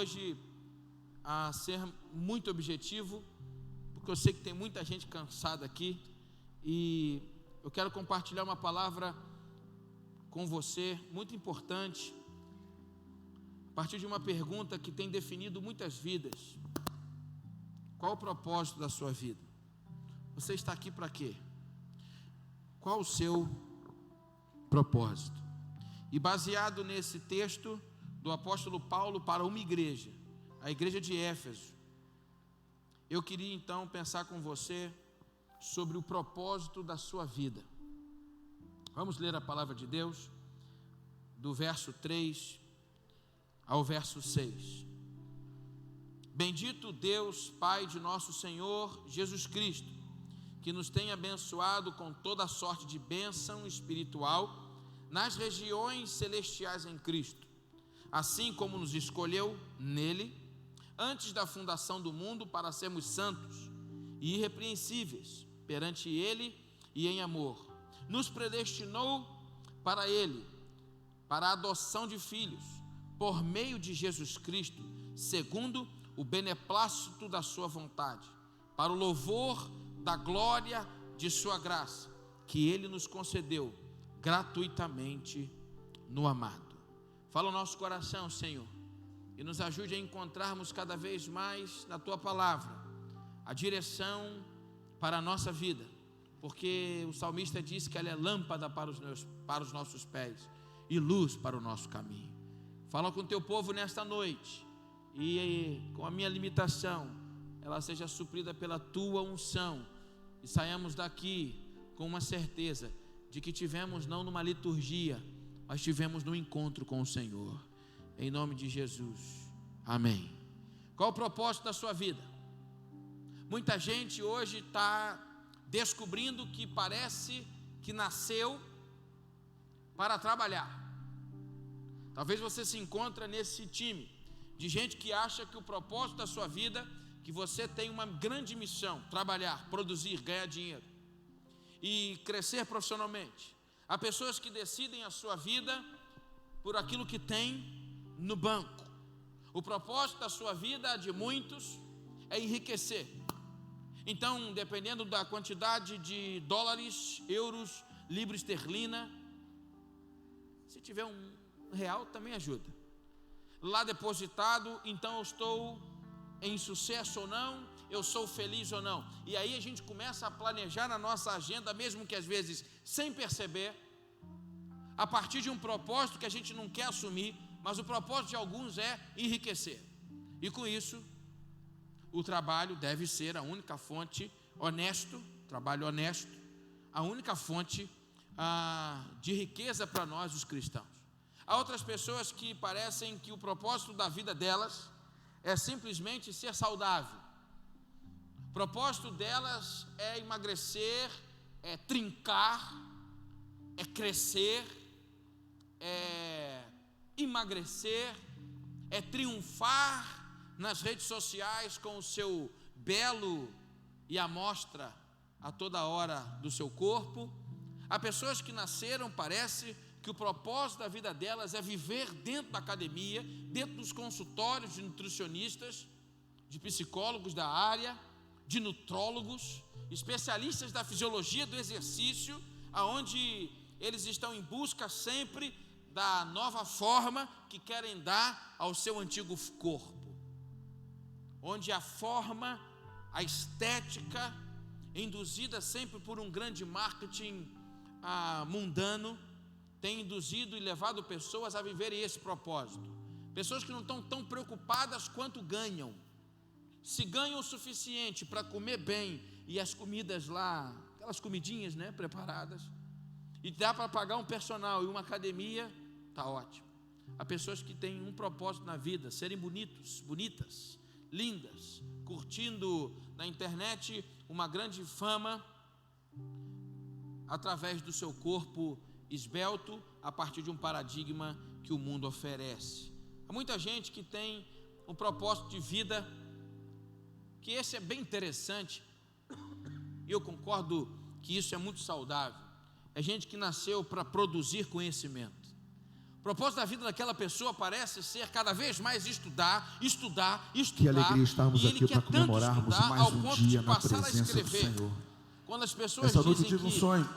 hoje a ser muito objetivo, porque eu sei que tem muita gente cansada aqui, e eu quero compartilhar uma palavra com você, muito importante, a partir de uma pergunta que tem definido muitas vidas. Qual o propósito da sua vida? Você está aqui para quê? Qual o seu propósito? E baseado nesse texto do apóstolo Paulo para uma igreja, a igreja de Éfeso, eu queria então pensar com você sobre o propósito da sua vida. Vamos ler a palavra de Deus, do verso 3 ao verso 6. Bendito Deus, Pai de nosso Senhor Jesus Cristo, que nos tem abençoado com toda sorte de bênção espiritual nas regiões celestiais em Cristo, assim como nos escolheu nele, antes da fundação do mundo, para sermos santos e irrepreensíveis perante ele e em amor. Nos predestinou para ele, para a adoção de filhos, por meio de Jesus Cristo, segundo o beneplácito da sua vontade, para o louvor da glória de sua graça, que ele nos concedeu gratuitamente no amado. Fala o nosso coração, Senhor, e nos ajude a encontrarmos cada vez mais na tua palavra a direção para a nossa vida, porque o salmista diz que ela é lâmpada para os nossos pés e luz para o nosso caminho. Fala com o teu povo nesta noite, e com a minha limitação, ela seja suprida pela tua unção, e saiamos daqui com uma certeza de que tivemos não numa liturgia, mas tivemos num encontro com o Senhor, em nome de Jesus, amém. Qual o propósito da sua vida? Muita gente hoje está descobrindo que parece que nasceu para trabalhar. Talvez você se encontre nesse time de gente que acha que o propósito da sua vida, que você tem uma grande missão: trabalhar, produzir, ganhar dinheiro e crescer profissionalmente. Há pessoas que decidem a sua vida por aquilo que tem no banco. O propósito da sua vida, de muitos, é enriquecer. Então, dependendo da quantidade de dólares, euros, libra esterlina, se tiver um real também ajuda, lá depositado, então eu estou em sucesso ou não, eu sou feliz ou não. E aí a gente começa a planejar na nossa agenda, mesmo que às vezes sem perceber, a partir de um propósito que a gente não quer assumir, mas o propósito de alguns é enriquecer. E com isso, o trabalho deve ser a única fonte, trabalho honesto, a única fonte de riqueza para nós, os cristãos. Há outras pessoas que parecem que o propósito da vida delas é simplesmente ser saudável. O propósito delas é emagrecer, é trincar, é crescer, é emagrecer, é triunfar nas redes sociais com o seu belo e a mostra a toda hora do seu corpo. Há pessoas que nasceram, parece que o propósito da vida delas é viver dentro da academia, dentro dos consultórios de nutricionistas, de psicólogos da área, de nutrólogos, especialistas da fisiologia do exercício, aonde eles estão em busca sempre da nova forma que querem dar ao seu antigo corpo, onde a forma, a estética, induzida sempre por um grande marketing mundano, tem induzido e levado pessoas a viverem esse propósito. Pessoas que não estão tão preocupadas quanto ganham. Se ganham o suficiente para comer bem, e as comidas lá, aquelas comidinhas, preparadas, e dá para pagar um personal e uma academia, está ótimo. Há pessoas que têm um propósito na vida: serem bonitas, lindas, curtindo na internet uma grande fama através do seu corpo esbelto, a partir de um paradigma que o mundo oferece. Há muita gente que tem um propósito de vida, que esse é bem interessante, e eu concordo que isso é muito saudável. É gente que nasceu para produzir conhecimento. O propósito da vida daquela pessoa parece ser cada vez mais estudar. Que alegria estarmos e ele aqui quer para comemorarmos tanto estudar, mais ao um ponto dia de na passar a presença do escrever. Senhor. Quando as pessoas Essa noite eu dizem tive um que, sonho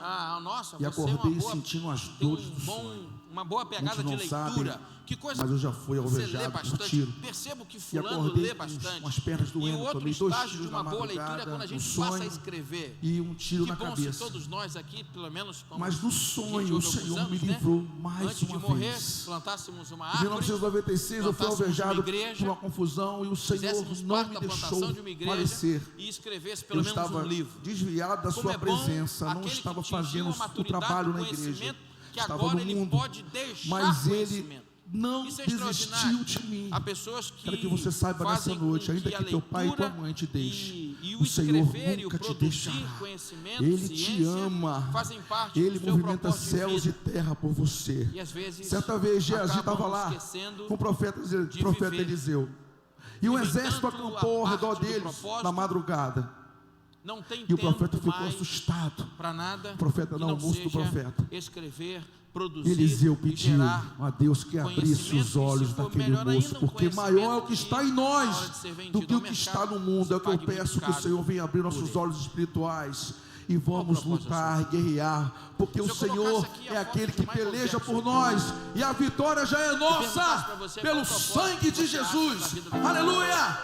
nossa, e você acordei é uma boa, sentindo as tem dores do sonho. uma boa pegada de Muitos não leitura. sabem, Que coisa, mas eu já fui você lê alvejado por bastante. tiro. Percebo que E fulano acordei lê bastante. com as pernas E doendo, o outro tomei 2 estágio de tiros uma na boa leitura é madrugada, quando a um gente passa a sonho escrever. e um tiro Que na bom cabeça. se todos nós aqui, pelo menos, como Mas no gente sonho ouve o alguns Senhor anos, me né? livrou mais Antes de uma morrer, vez. plantássemos uma Em árvore, 1996 eu fui plantássemos alvejado uma igreja, por uma confusão e o Senhor fizéssemos não parte me da deixou plantação de uma igreja falecer. e escrevesse Eu pelo menos estava um livro. desviado da Como sua é bom presença, não aquele que estava atingiu fazendo a o maturidade trabalho do na igreja. conhecimento, que Estava agora no ele mundo, pode deixar mas ele conhecimento. não Isso é desistiu extraordinário. de mim. Há pessoas que Quero que você saiba nessa fazem noite, com ainda que que a teu pai e tua leitura mãe te deixem, e o Senhor escrever e o nunca te produzir deixará. conhecimento, Ele te ciência, ama. fazem parte Ele do seu movimenta propósito de céus e vida. terra por você. E às vezes Certa vez Geazi acabam estava lá esquecendo com o profeta viver. Eliseu. E um Vivem exército tanto acampou a ao redor parte do deles propósito, na madrugada. não tem E o tempo profeta ficou mais assustado. para nada. O profeta que no não almoço do seja profeta. escrever, produzir Eliseu e pediu gerar a Deus que abrisse os olhos daquele moço, porque maior é o que está em nós do que o que está no mundo. É o que eu peço, que o Senhor venha abrir nossos olhos espirituais e vamos lutar, guerrear, porque o Senhor é aquele que peleja por nós e a vitória já é nossa pelo sangue de Jesus. Aleluia!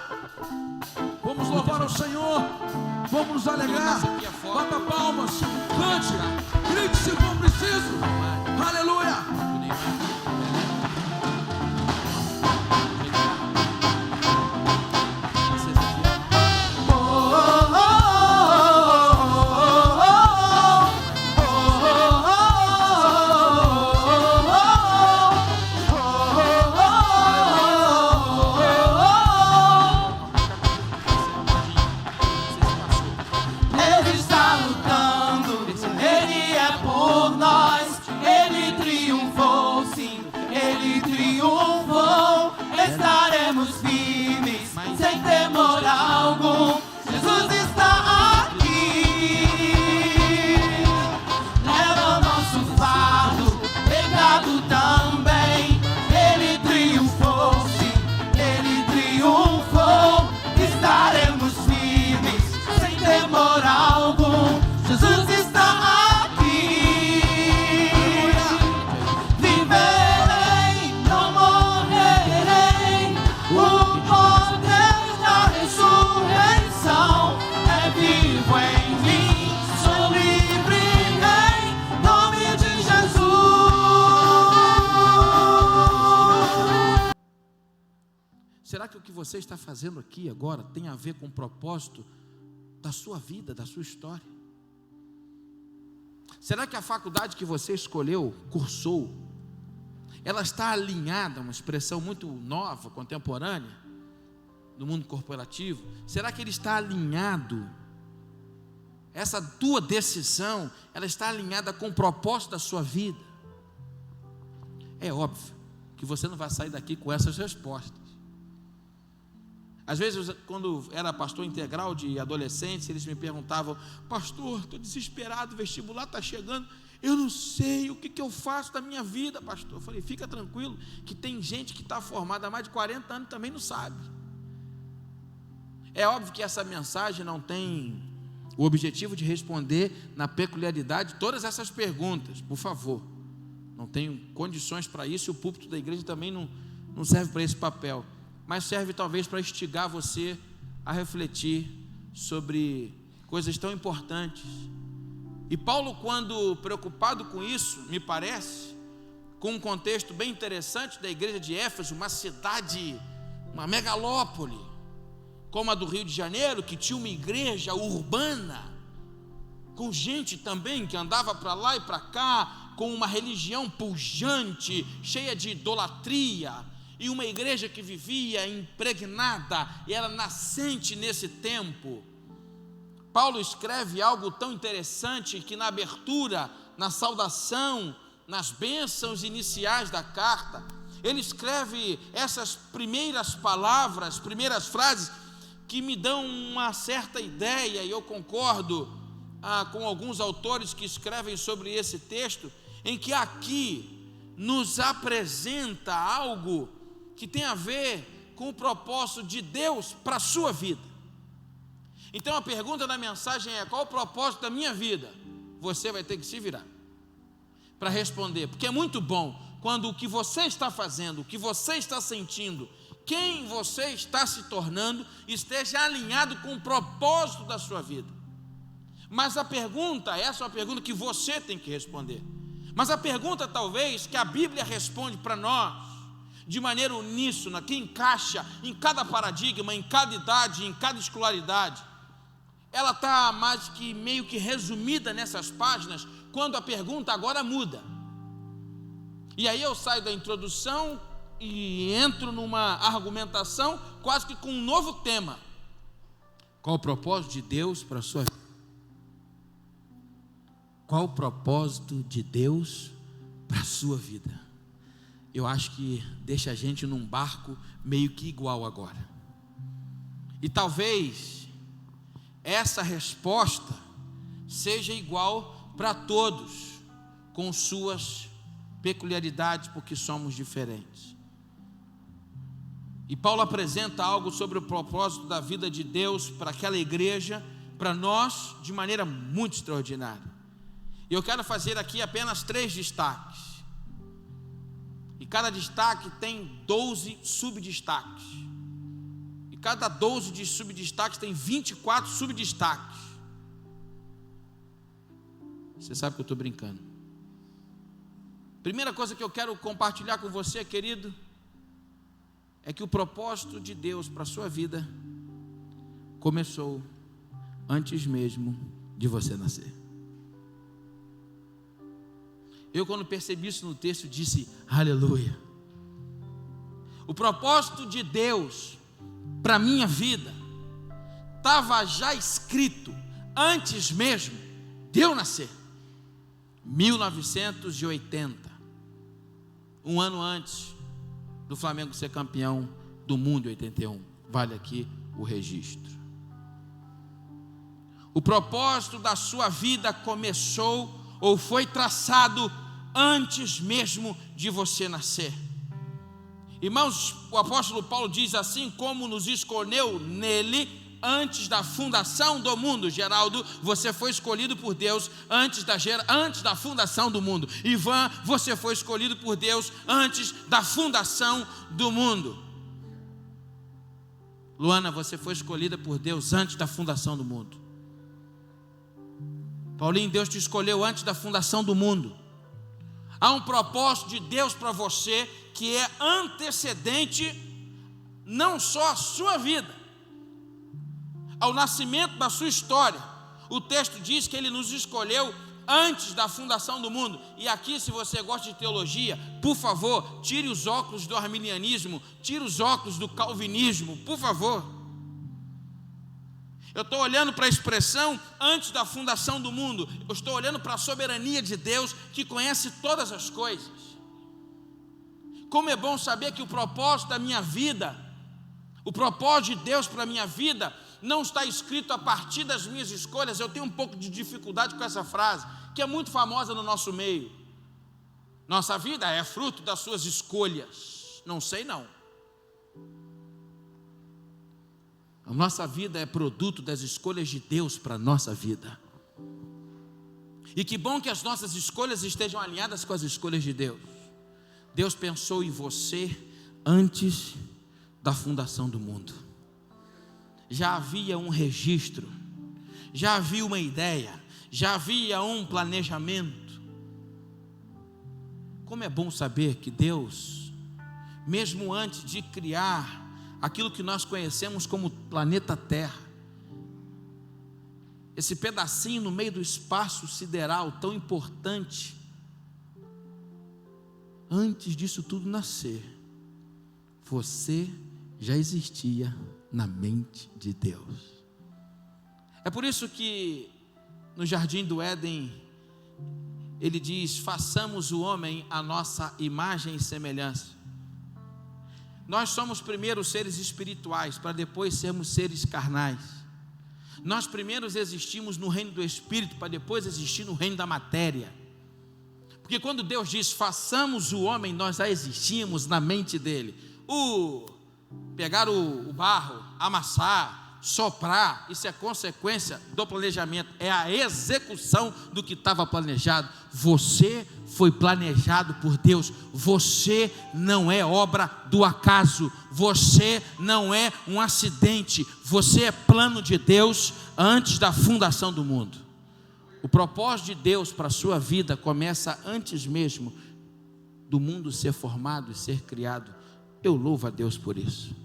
Vamos louvar ao Senhor, vamos nos alegrar, bata palmas, cante, grite se for preciso. Aleluia! Ele está lutando, Ele é por nós, Ele triunfou, sim, Ele triunfou. Estaremos firmes, sem temor algum. Jesus está aqui. Leva o nosso fardo, pecado também. Ele triunfou, sim, Ele triunfou. Estaremos firmes, sem temor algum. Jesus está aqui. Viverei, não morrerei. O poder da ressurreição é vivo em mim. Sou livre em nome de Jesus. Será que o que você está fazendo aqui agora tem a ver com o propósito da sua vida, da sua história? Será que a faculdade que você escolheu, cursou, ela está alinhada, uma expressão muito nova, contemporânea, no mundo corporativo? Será que ele está alinhado? Essa tua decisão, ela está alinhada com o propósito da sua vida? É óbvio que você não vai sair daqui com essas respostas. Às vezes, quando era pastor integral de adolescentes, eles me perguntavam: pastor, estou desesperado, o vestibular está chegando, eu não sei o que eu faço da minha vida, pastor. Eu falei: fica tranquilo, que tem gente que está formada há mais de 40 anos e também não sabe. É óbvio que essa mensagem não tem o objetivo de responder na peculiaridade todas essas perguntas, por favor. Não tenho condições para isso, e o púlpito da igreja também não serve para esse papel. Mas serve talvez para instigar você a refletir sobre coisas tão importantes. E Paulo, quando preocupado com isso, me parece, com um contexto bem interessante da igreja de Éfeso, uma cidade, uma megalópole, como a do Rio de Janeiro, que tinha uma igreja urbana, com gente também que andava para lá e para cá, com uma religião pujante, cheia de idolatria, e uma igreja que vivia impregnada, e era nascente nesse tempo. Paulo escreve algo tão interessante que na abertura, na saudação, nas bênçãos iniciais da carta, ele escreve essas primeiras palavras, primeiras frases, que me dão uma certa ideia, e eu concordo com alguns autores que escrevem sobre esse texto, em que aqui, nos apresenta algo que tem a ver com o propósito de Deus para a sua vida. Então a pergunta da mensagem é: qual o propósito da minha vida? Você vai ter que se virar para responder, porque é muito bom quando o que você está fazendo, o que você está sentindo, quem você está se tornando, esteja alinhado com o propósito da sua vida. Mas a pergunta, essa é uma pergunta que você tem que responder. Mas a pergunta talvez que a Bíblia responde para nós, de maneira uníssona, que encaixa em cada paradigma, em cada idade, em cada escolaridade, ela está mais que meio que resumida nessas páginas, quando a pergunta agora muda. E aí eu saio da introdução e entro numa argumentação quase que com um novo tema. Qual o propósito de Deus para a sua vida? Qual o propósito de Deus para a sua vida? Eu acho que deixa a gente num barco meio que igual agora. E talvez essa resposta seja igual para todos, com suas peculiaridades, porque somos diferentes. E Paulo apresenta algo sobre o propósito da vida de Deus para aquela igreja, para nós, de maneira muito extraordinária. E eu quero fazer aqui apenas 3 destaques. E cada destaque tem 12 subdestaques. E cada 12 de subdestaques tem 24 subdestaques. Você sabe que eu estou brincando. Primeira coisa que eu quero compartilhar com você, querido, é que o propósito de Deus para a sua vida começou antes mesmo de você nascer. Eu, quando percebi isso no texto, disse: aleluia. O propósito de Deus para a minha vida estava já escrito antes mesmo de eu nascer. 1980, um ano antes do Flamengo ser campeão do mundo em 81. Vale aqui o registro. O propósito da sua vida começou ou foi traçado antes mesmo de você nascer. Irmãos, o apóstolo Paulo diz assim: como nos escolheu nele antes da fundação do mundo. Geraldo, você foi escolhido por Deus antes da fundação do mundo. Ivan, você foi escolhido por Deus antes da fundação do mundo. Luana, você foi escolhida por Deus antes da fundação do mundo. Paulinho, Deus te escolheu antes da fundação do mundo. Há um propósito de Deus para você que é antecedente não só à sua vida, ao nascimento da sua história. O texto diz que Ele nos escolheu antes da fundação do mundo. E aqui, se você gosta de teologia, por favor, tire os óculos do arminianismo, tire os óculos do calvinismo, por favor. Eu estou olhando para a expressão antes da fundação do mundo. Eu estou olhando para a soberania de Deus, que conhece todas as coisas. Como é bom saber que o propósito da minha vida, o propósito de Deus para a minha vida, não está escrito a partir das minhas escolhas. Eu tenho um pouco de dificuldade com essa frase, que é muito famosa no nosso meio. Nossa vida é fruto das suas escolhas. Não sei não. A nossa vida é produto das escolhas de Deus para a nossa vida. E que bom que as nossas escolhas estejam alinhadas com as escolhas de Deus. Deus pensou em você antes da fundação do mundo. Já havia um registro, já havia uma ideia, já havia um planejamento. Como é bom saber que Deus, mesmo antes de criar aquilo que nós conhecemos como planeta Terra, esse pedacinho no meio do espaço sideral tão importante, antes disso tudo nascer, você já existia na mente de Deus. É por isso que no jardim do Éden Ele diz: façamos o homem à nossa imagem e semelhança. Nós somos primeiro seres espirituais, para depois sermos seres carnais. Nós primeiros existimos no reino do Espírito, para depois existir no reino da matéria. Porque quando Deus diz, façamos o homem, nós já existimos na mente dele. Pegar o barro, amassar, soprar, isso é consequência do planejamento, é a execução do que estava planejado. Você foi planejado por Deus, você não é obra do acaso, você não é um acidente, você é plano de Deus antes da fundação do mundo. O propósito de Deus para a sua vida começa antes mesmo do mundo ser formado e ser criado. Eu louvo a Deus por isso,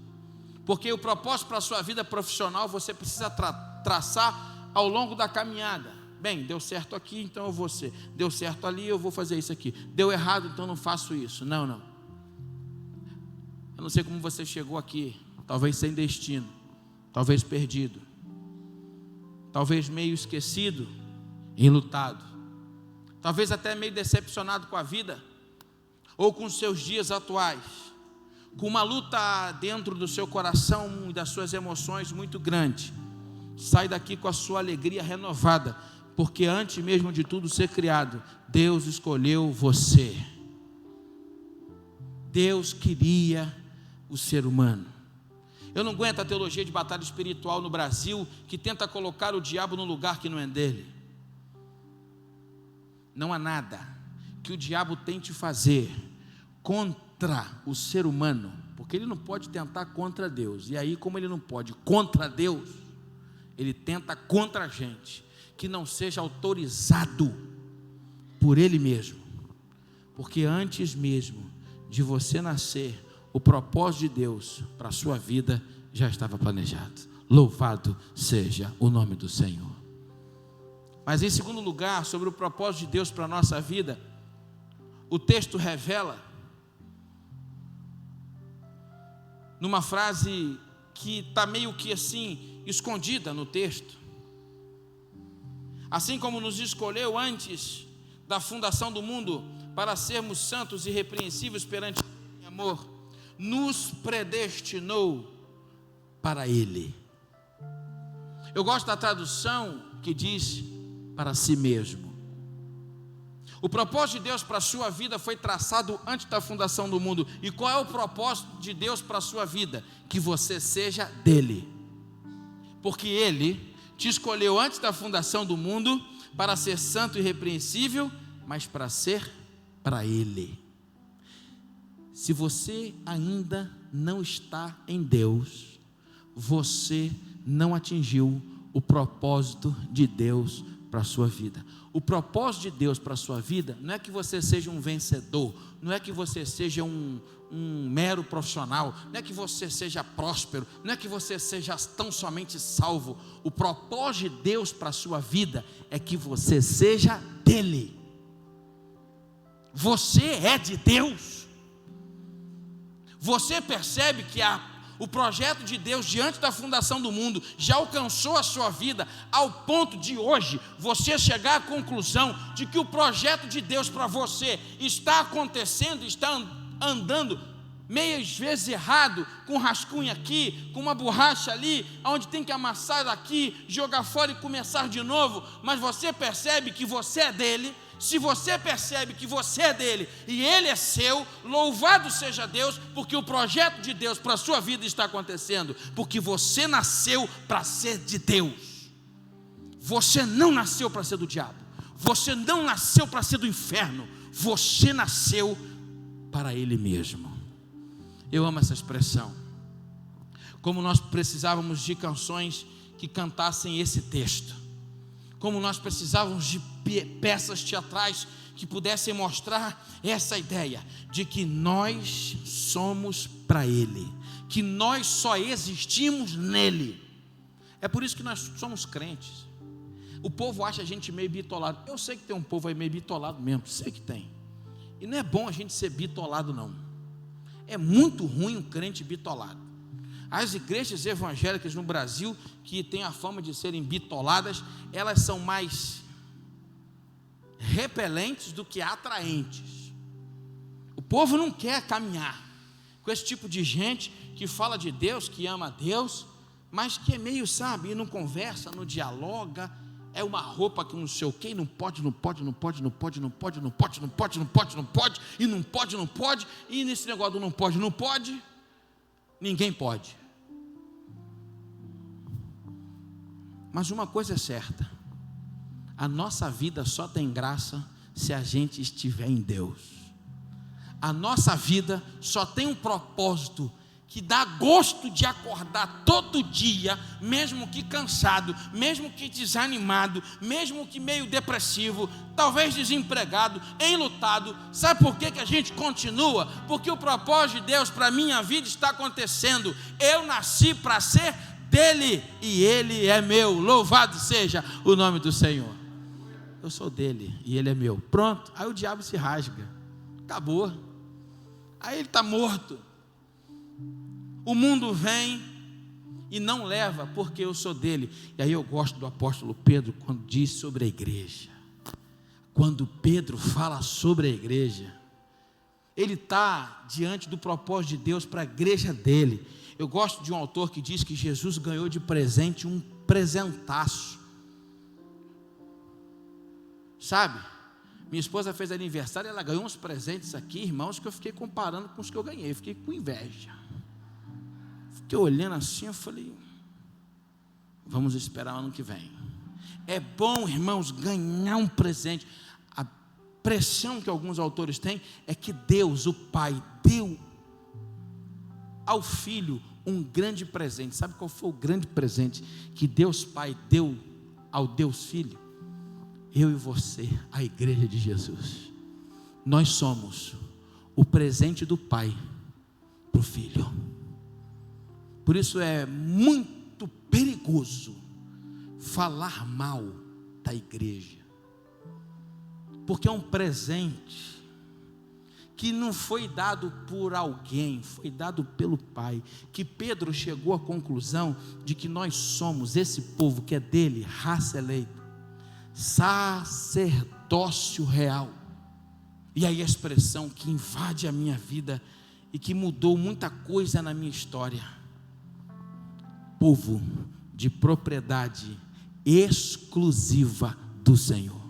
porque o propósito para a sua vida profissional você precisa traçar ao longo da caminhada. Bem, deu certo aqui, então eu vou ser. Deu certo ali, eu vou fazer isso aqui. Deu errado, então não faço isso. Não. Eu não sei como você chegou aqui, talvez sem destino, talvez perdido, talvez meio esquecido, enlutado, talvez até meio decepcionado com a vida, ou com os seus dias atuais, com uma luta dentro do seu coração e das suas emoções muito grande. Sai daqui com a sua alegria renovada, porque antes mesmo de tudo ser criado, Deus escolheu você. Deus queria o ser humano. Eu não aguento a teologia de batalha espiritual no Brasil, que tenta colocar o diabo no lugar que não é dele. Não há nada que o diabo tente fazer contra o ser humano, porque ele não pode tentar contra Deus. E aí, como ele não pode contra Deus, ele tenta contra a gente, que não seja autorizado por ele mesmo. Porque antes mesmo de você nascer, o propósito de Deus para a sua vida já estava planejado. Louvado seja o nome do Senhor. Mas em segundo lugar, sobre o propósito de Deus para a nossa vida, o texto revela, numa frase que está meio que assim, escondida no texto. Assim como nos escolheu antes da fundação do mundo para sermos santos e irrepreensíveis perante Ele em amor, nos predestinou para Ele. Eu gosto da tradução que diz para si mesmo. O propósito de Deus para a sua vida foi traçado antes da fundação do mundo. E qual é o propósito de Deus para a sua vida? Que você seja dele. Porque Ele te escolheu antes da fundação do mundo para ser santo e irrepreensível, mas para ser para Ele. Se você ainda não está em Deus, você não atingiu o propósito de Deus para a sua vida. O propósito de Deus para a sua vida não é que você seja um vencedor, não é que você seja um mero profissional, não é que você seja próspero, não é que você seja tão somente salvo. O propósito de Deus para a sua vida é que você seja dele. Você é de Deus. Você percebe que o projeto de Deus diante da fundação do mundo já alcançou a sua vida, ao ponto de hoje você chegar à conclusão de que o projeto de Deus para você está acontecendo, está andando meias vezes errado, com rascunho aqui, com uma borracha ali, onde tem que amassar daqui, jogar fora e começar de novo. Mas você percebe que você é dele. Se você percebe que você é dele e ele é seu, louvado seja Deus, porque o projeto de Deus para a sua vida está acontecendo, porque você nasceu para ser de Deus. Você não nasceu para ser do diabo, você não nasceu para ser do inferno, você nasceu para ele mesmo. Eu amo essa expressão. Como nós precisávamos de canções que cantassem esse texto, como nós precisávamos de peças teatrais que pudessem mostrar essa ideia de que nós somos para Ele, que nós só existimos nele. É por isso que nós somos crentes. O povo acha a gente meio bitolado. Eu sei que tem um povo aí meio bitolado mesmo, sei que tem. E não é bom a gente ser bitolado não. É muito ruim um crente bitolado. As igrejas evangélicas no Brasil, que têm a fama de serem bitoladas, elas são mais repelentes do que atraentes. O povo não quer caminhar com esse tipo de gente que fala de Deus, que ama a Deus, mas que é meio, sabe, e não conversa, não dialoga. é uma roupa que não sei o que, não pode, e nesse negócio do não pode, ninguém pode. Mas uma coisa é certa, a nossa vida só tem graça se a gente estiver em Deus. A nossa vida só tem um propósito que dá gosto de acordar todo dia, mesmo que cansado, mesmo que desanimado, mesmo que meio depressivo, talvez desempregado, enlutado. Sabe por que a gente continua? Porque o propósito de Deus para a minha vida está acontecendo. Eu nasci para ser dele e ele é meu. Louvado seja o nome do Senhor. Eu sou dele e ele é meu. Pronto, aí o diabo se rasga, acabou. Aí ele está morto. O mundo vem e não leva, porque eu sou dele. E aí eu gosto do apóstolo Pedro quando diz sobre a igreja. Quando Pedro fala sobre a igreja, ele está diante do propósito de Deus para a igreja dele. Eu gosto de um autor que diz que Jesus ganhou de presente um presentaço. Sabe? Minha esposa fez aniversário e ela ganhou uns presentes aqui, irmãos, que eu fiquei comparando com os que eu ganhei. Fiquei com inveja. Fiquei olhando assim, eu falei, vamos esperar o ano que vem. É bom, irmãos, ganhar um presente. A pressão que alguns autores têm é que Deus, o Pai, deu ao Filho um grande presente. Sabe qual foi o grande presente que Deus Pai deu ao Deus Filho? Eu e você, a igreja de Jesus. Nós somos o presente do Pai para o Filho. Por isso é muito perigoso falar mal da igreja, porque é um presente que não foi dado por alguém, foi dado pelo Pai. Que Pedro chegou à conclusão de que nós somos esse povo que é dele, raça eleita, sacerdócio real. E aí a expressão que invade a minha vida e que mudou muita coisa na minha história: povo de propriedade exclusiva do Senhor.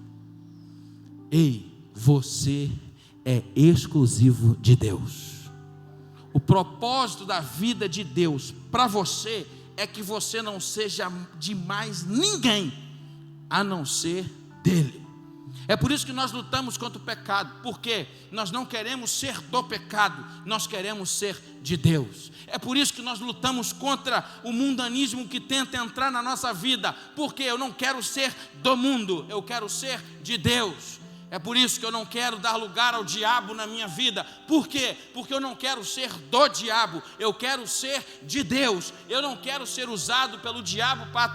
Ei, você é exclusivo de Deus. O propósito da vida de Deus para você é que você não seja de mais ninguém a não ser dele. É por isso que nós lutamos contra o pecado, porque nós não queremos ser do pecado, nós queremos ser de Deus. É por isso que nós lutamos contra o mundanismo que tenta entrar na nossa vida, porque eu não quero ser do mundo, eu quero ser de Deus. É por isso que eu não quero dar lugar ao diabo na minha vida. Por quê? Porque eu não quero ser do diabo, eu quero ser de Deus. Eu não quero ser usado pelo diabo para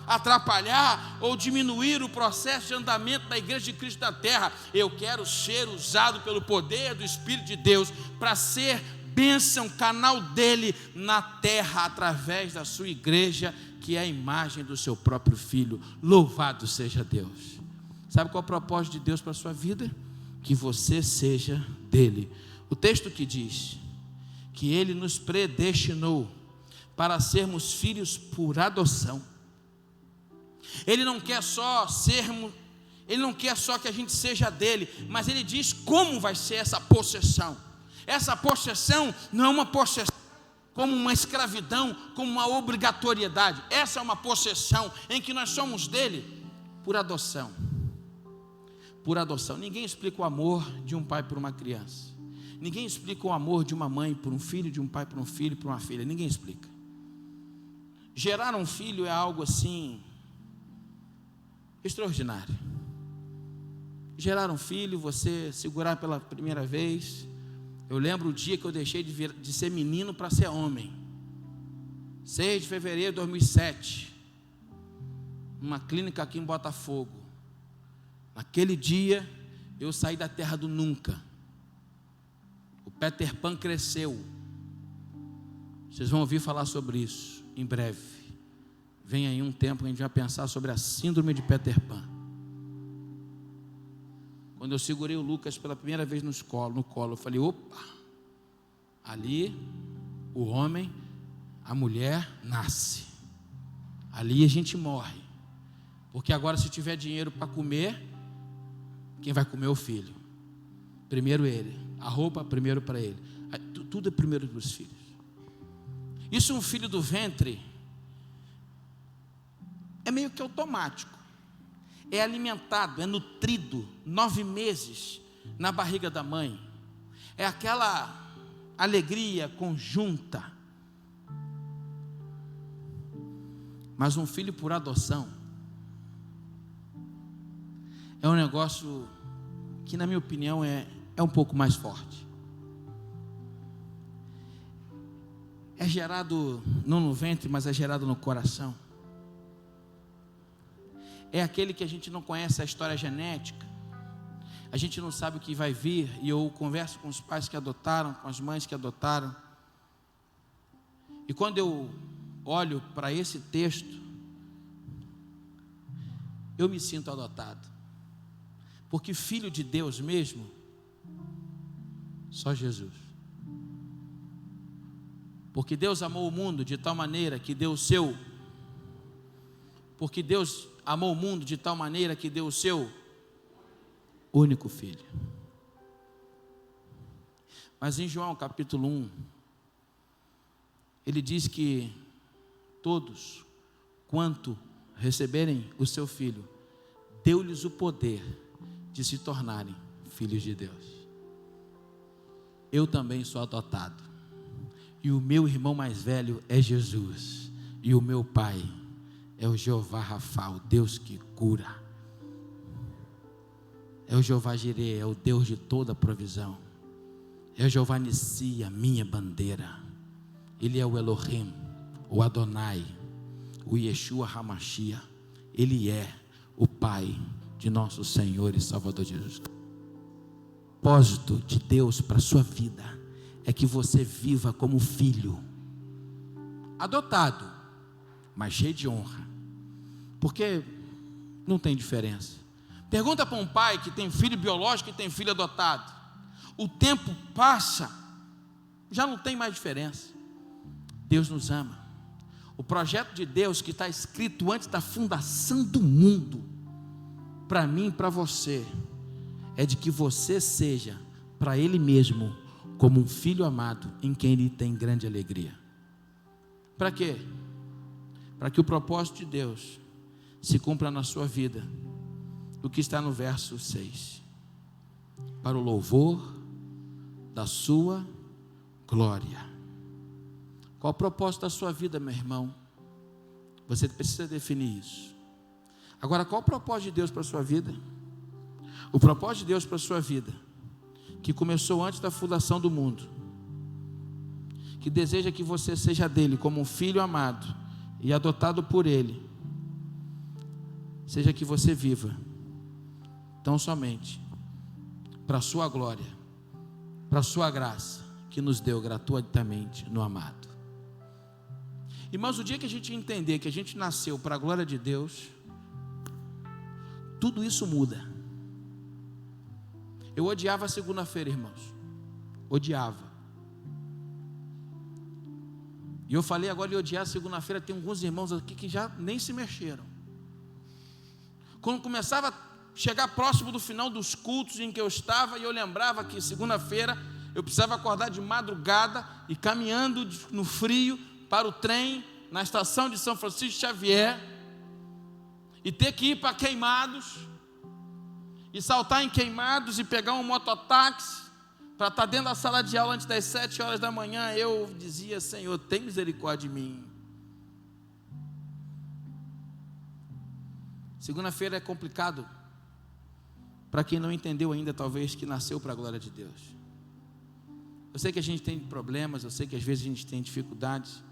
atrapalhar ou diminuir o processo de andamento da igreja de Cristo na terra. Eu quero ser usado pelo poder do Espírito de Deus para ser bênção, canal dele na terra, através da sua igreja, que é a imagem do seu próprio Filho. Louvado seja Deus. Sabe qual é o propósito de Deus para a sua vida? Que você seja dele. O texto que diz que ele nos predestinou para sermos filhos por adoção. Ele não quer só que a gente seja dele, mas ele diz como vai ser essa possessão. Essa possessão não é uma possessão como uma escravidão, como uma obrigatoriedade. Essa é uma possessão em que nós somos dele por adoção. Por adoção. Ninguém explica o amor de um pai por uma criança. Ninguém explica o amor de uma mãe por um filho, de um pai por um filho, por uma filha. Ninguém explica. Gerar um filho é algo assim extraordinário. Gerar um filho, você segurar pela primeira vez. Eu lembro o dia que eu deixei de ser menino para ser homem. 6 de fevereiro de 2007. Numa clínica aqui em Botafogo. Naquele dia, eu saí da terra do nunca. O Peter Pan cresceu. Vocês vão ouvir falar sobre isso em breve. Vem aí um tempo que a gente vai pensar sobre a síndrome de Peter Pan. Quando eu segurei o Lucas pela primeira vez no colo, eu falei, opa, ali o homem, a mulher nasce. Ali a gente morre. Porque agora, se tiver dinheiro para comer, quem vai comer é o filho. Primeiro ele. A roupa, primeiro para ele. Tudo é primeiro para os filhos. Isso, um filho do ventre, é meio que automático. É alimentado, é nutrido 9 meses na barriga da mãe. É aquela alegria conjunta. Mas um filho por adoção é um negócio que, na minha opinião, é um pouco mais forte. É gerado não no ventre, mas é gerado no coração. É aquele que a gente não conhece a história genética. A gente não sabe o que vai vir. E eu converso com os pais que adotaram, com as mães que adotaram. E quando eu olho para esse texto, eu me sinto adotado. Porque filho de Deus mesmo, só Jesus. Porque Deus amou o mundo de tal maneira que deu o seu. Porque Deus amou o mundo de tal maneira que deu o seu único filho. Mas em João capítulo 1, ele diz que todos quanto receberem o seu filho, deu-lhes o poder de se tornarem filhos de Deus. Eu também sou adotado. E o meu irmão mais velho é Jesus. E o meu pai é o Jeová Rafa, o Deus que cura. É o Jeová Jireh, é o Deus de toda provisão. É o Jeová Nissi, a minha bandeira. Ele é o Elohim, o Adonai, o Yeshua HaMashiach. Ele é o Pai de nosso Senhor e Salvador Jesus. O propósito de Deus para a sua vida é que você viva como filho, adotado, mas cheio de honra. Porque não tem diferença. Pergunta para um pai que tem filho biológico e tem filho adotado. O tempo passa, já não tem mais diferença. Deus nos ama. O projeto de Deus que está escrito antes da fundação do mundo, para mim e para você, é de que você seja para Ele mesmo como um filho amado em quem Ele tem grande alegria. Para quê? Para que o propósito de Deus se cumpra na sua vida, o que está no verso 6, para o louvor da sua glória. Qual o propósito da sua vida, meu irmão? Você precisa definir isso. Agora, qual o propósito de Deus para a sua vida? O propósito de Deus para a sua vida, que começou antes da fundação do mundo, que deseja que você seja dele como um filho amado e adotado por ele, seja que você viva tão somente para a sua glória, para a sua graça, que nos deu gratuitamente no amado. Irmãos, o dia que a gente entender que a gente nasceu para a glória de Deus, tudo isso muda. Eu odiava a segunda-feira, irmãos. Odiava. E eu falei agora de odiar a segunda-feira. Tem alguns irmãos aqui que já nem se mexeram. Quando começava a chegar próximo do final dos cultos em que eu estava, e eu lembrava que segunda-feira eu precisava acordar de madrugada e caminhando no frio para o trem na estação de São Francisco Xavier, e ter que ir para Queimados e saltar em Queimados e pegar um mototáxi para estar dentro da sala de aula antes das 7 horas da manhã. Eu dizia: Senhor, tem misericórdia de mim. Segunda-feira é complicado para quem não entendeu ainda, talvez, que nasceu para a glória de Deus. Eu sei que a gente tem problemas, eu sei que às vezes a gente tem dificuldades,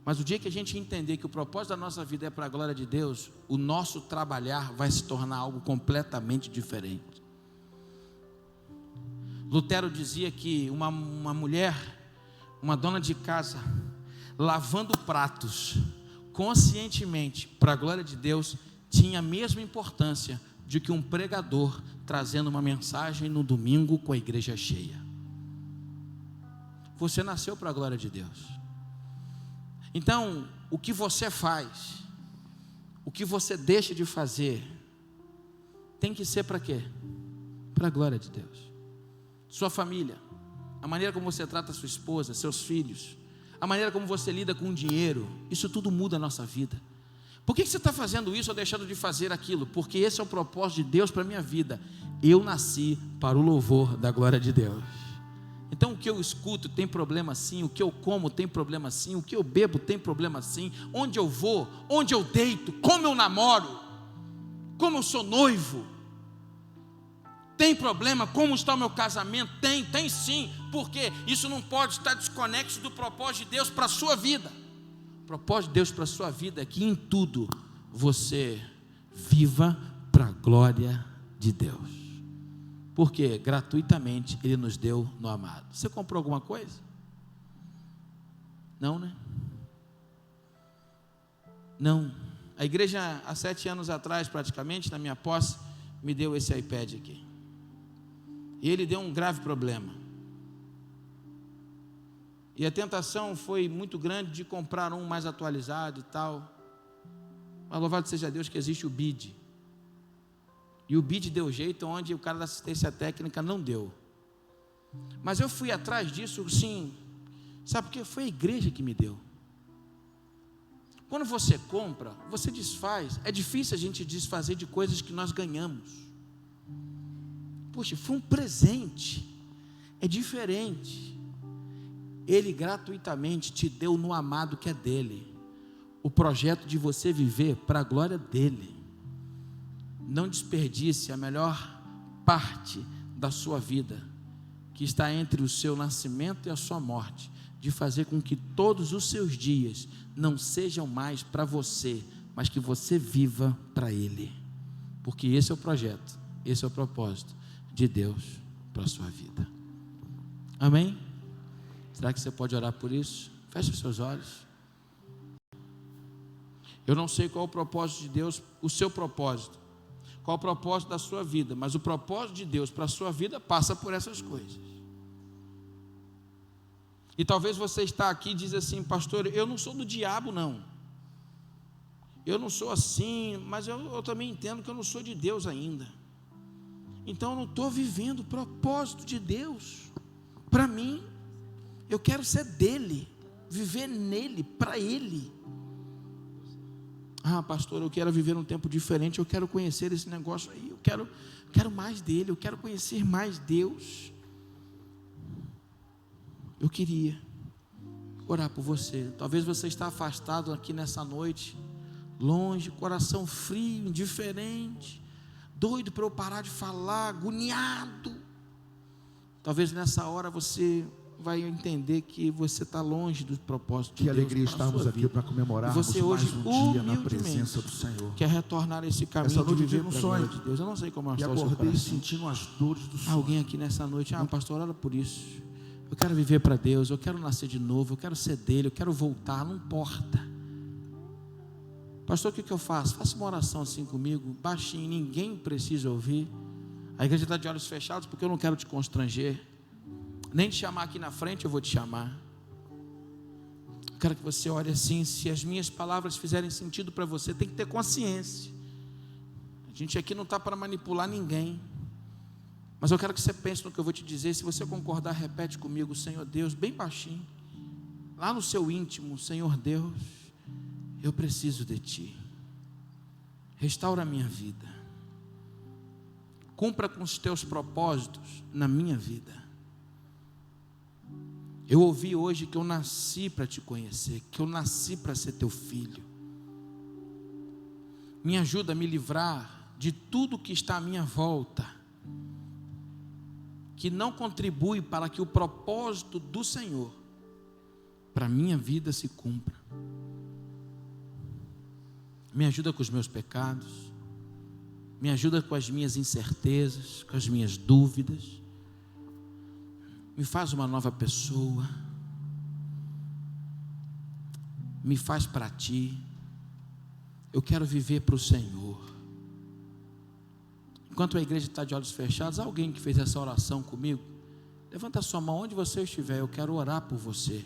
mas o dia que a gente entender que o propósito da nossa vida é para a glória de Deus, o nosso trabalhar vai se tornar algo completamente diferente. Lutero dizia que uma mulher, uma dona de casa, lavando pratos conscientemente para a glória de Deus, tinha a mesma importância de que um pregador trazendo uma mensagem no domingo com a igreja cheia. Você nasceu para a glória de Deus. Então, o que você faz, o que você deixa de fazer tem que ser para quê? Para a glória de Deus. Sua família, a maneira como você trata sua esposa, seus filhos, a maneira como você lida com o dinheiro, isso tudo muda a nossa vida. Por que você está fazendo isso ou deixando de fazer aquilo? Porque esse é o propósito de Deus para a minha vida. Eu nasci para o louvor da glória de Deus. Então o que eu escuto tem problema sim, o que eu como tem problema sim, o que eu bebo tem problema sim, onde eu vou, onde eu deito, como eu namoro, como eu sou noivo, tem problema, como está o meu casamento? Tem sim, porque isso não pode estar desconexo do propósito de Deus para a sua vida. O propósito de Deus para a sua vida é que em tudo você viva para a glória de Deus. Porque gratuitamente Ele nos deu no amado. Você comprou alguma coisa? Não, né? Não. A igreja há 7 anos atrás, praticamente, na minha posse, me deu esse iPad aqui. E ele deu um grave problema. E a tentação foi muito grande de comprar um mais atualizado e tal. Mas louvado seja Deus que existe o BID. E o BID deu jeito onde o cara da assistência técnica não deu. Mas eu fui atrás disso, sim. Sabe por quê? Foi a igreja que me deu. Quando você compra, você desfaz. É difícil a gente desfazer de coisas que nós ganhamos. Poxa, foi um presente. É diferente. Ele gratuitamente te deu no amado que é dele. O projeto de você viver para a glória dele. Não desperdice a melhor parte da sua vida, que está entre o seu nascimento e a sua morte, de fazer com que todos os seus dias não sejam mais para você, mas que você viva para Ele, porque esse é o projeto, esse é o propósito de Deus para a sua vida. Amém? Será que você pode orar por isso? Feche os seus olhos. Eu não sei qual é o propósito de Deus, o seu propósito, qual o propósito da sua vida, mas o propósito de Deus para a sua vida passa por essas coisas. E talvez você está aqui e diz assim: pastor, eu não sou do diabo não, eu não sou assim, mas eu também entendo que eu não sou de Deus ainda, então eu não estou vivendo o propósito de Deus para mim. Eu quero ser dele, viver nele, para ele. Ah, pastor, eu quero viver um tempo diferente, eu quero conhecer esse negócio aí, eu quero mais dele, eu quero conhecer mais Deus. Eu queria orar por você. Talvez você está afastado aqui nessa noite, longe, coração frio, indiferente, doido para eu parar de falar, agoniado. Talvez nessa hora você vai entender que você está longe do propósito de Deus. Que alegria estarmos aqui para comemorarmos você hoje, mais um dia na presença do Senhor. Quer retornar esse caminho. Essa noite de viver para a glória de Deus. Eu não sei como está o seu coração. Sentindo as dores do sonho. Alguém aqui nessa noite: ah, pastor, ora por isso. Eu quero viver para Deus, eu quero nascer de novo, eu quero ser dele, eu quero voltar, não importa. Pastor, o que eu faço? Faça uma oração assim comigo, baixinho, ninguém precisa ouvir. A igreja está de olhos fechados porque eu não quero te constranger. Nem te chamar aqui na frente, eu vou te chamar. Eu quero que você ore assim. Se as minhas palavras fizerem sentido para você, tem que ter consciência. A gente aqui não está para manipular ninguém. Mas eu quero que você pense no que eu vou te dizer. Se você concordar, repete comigo: Senhor Deus, bem baixinho, lá no seu íntimo: Senhor Deus, eu preciso de Ti. Restaura a minha vida. Cumpra com os Teus propósitos na minha vida. Eu ouvi hoje que eu nasci para Te conhecer, que eu nasci para ser Teu filho. Me ajuda a me livrar de tudo que está à minha volta, que não contribui para que o propósito do Senhor para a minha vida se cumpra. Me ajuda com os meus pecados, me ajuda com as minhas incertezas, com as minhas dúvidas. Me faz uma nova pessoa, me faz para Ti. Eu quero viver para o Senhor. Enquanto a igreja está de olhos fechados, alguém que fez essa oração comigo, levanta a sua mão onde você estiver, eu quero orar por você.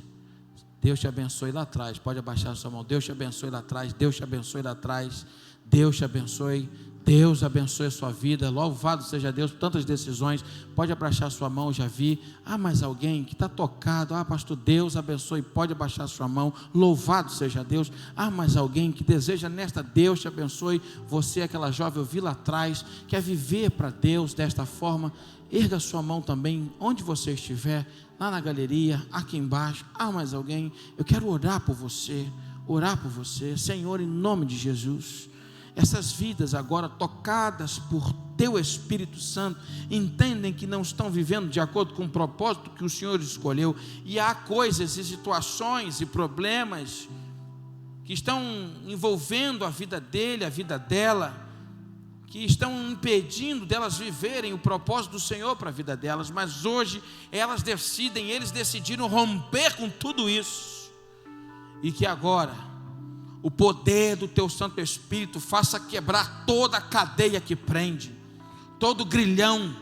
Deus te abençoe lá atrás. Pode abaixar a sua mão. Deus te abençoe lá atrás. Deus te abençoe lá atrás. Deus te abençoe. Deus abençoe a sua vida. Louvado seja Deus por tantas decisões. Pode abaixar a sua mão, já vi. Mais alguém que está tocado. Pastor, Deus abençoe. Pode abaixar a sua mão. Louvado seja Deus. Mais alguém que deseja nesta, Deus te abençoe. Você, aquela jovem, eu vi lá atrás, quer viver para Deus desta forma. Erga a sua mão também, onde você estiver, lá na galeria, aqui embaixo. Mais alguém? Eu quero orar por você. Orar por você. Senhor, em nome de Jesus, essas vidas agora tocadas por Teu Espírito Santo, entendem que não estão vivendo de acordo com o propósito que o Senhor escolheu, e há coisas e situações e problemas que estão envolvendo a vida dele, a vida dela, que estão impedindo delas viverem o propósito do Senhor para a vida delas, mas hoje eles decidiram romper com tudo isso, e que agora o poder do Teu Santo Espírito faça quebrar toda a cadeia que prende, todo grilhão,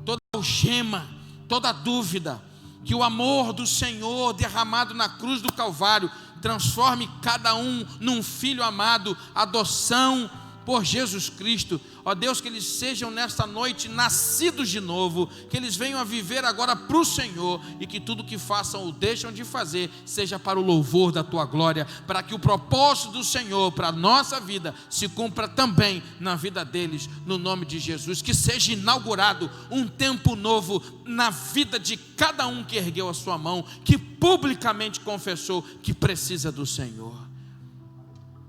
toda algema, toda dúvida, que o amor do Senhor derramado na cruz do Calvário transforme cada um num filho amado, adoção por Jesus Cristo. Ó Deus, que eles sejam nesta noite nascidos de novo, que eles venham a viver agora para o Senhor, e que tudo que façam ou deixam de fazer seja para o louvor da Tua glória, para que o propósito do Senhor para a nossa vida se cumpra também na vida deles, no nome de Jesus. Que seja inaugurado um tempo novo na vida de cada um que ergueu a sua mão, que publicamente confessou que precisa do Senhor.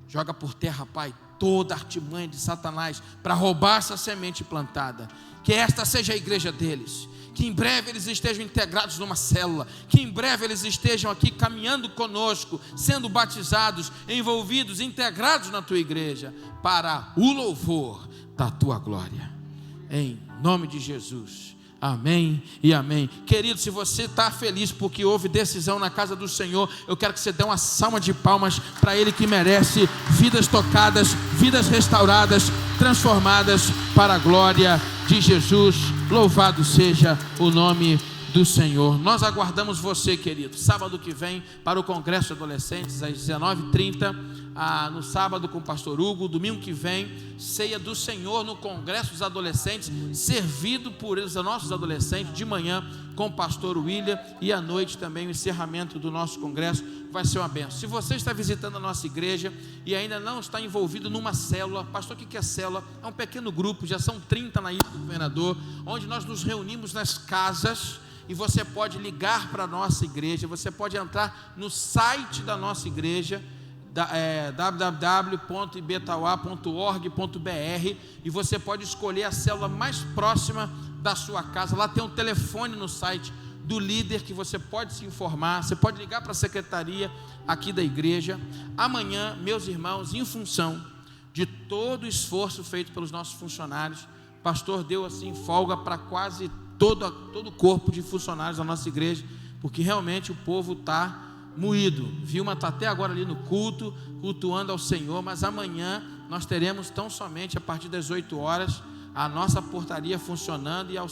Joga por terra, Pai, toda artimanha de Satanás para roubar essa semente plantada. Que esta seja a igreja deles, que em breve eles estejam integrados numa célula, que em breve eles estejam aqui caminhando conosco, sendo batizados, envolvidos, integrados na Tua igreja, para o louvor da Tua glória, em nome de Jesus. Amém e amém. Querido, se você está feliz porque houve decisão na casa do Senhor, eu quero que você dê uma salva de palmas para Ele, que merece vidas tocadas, vidas restauradas, transformadas para a glória de Jesus. Louvado seja o nome do Senhor. Nós aguardamos você, querido, sábado que vem para o Congresso de Adolescentes às 19h30, no sábado com o pastor Hugo. Domingo que vem, ceia do Senhor no Congresso dos Adolescentes, servido por eles, nossos adolescentes, de manhã com o pastor William, e à noite também o encerramento do nosso congresso. Vai ser uma bênção. Se você está visitando a nossa igreja e ainda não está envolvido numa célula, pastor, o que é célula? É um pequeno grupo, já são 30 na Ilha do Governador, onde nós nos reunimos nas casas. E você pode ligar para a nossa igreja, você pode entrar no site da nossa igreja, www.ibetauá.org.br, e você pode escolher a célula mais próxima da sua casa. Lá tem um telefone no site do líder que você pode se informar. Você pode ligar para a secretaria aqui da igreja. Amanhã, meus irmãos, em função de todo o esforço feito pelos nossos funcionários, o pastor deu assim folga para quase todo o corpo de funcionários da nossa igreja, porque realmente o povo está moído. Vilma está até agora ali no culto, cultuando ao Senhor, mas amanhã nós teremos tão somente a partir das 8 horas a nossa portaria funcionando, e ao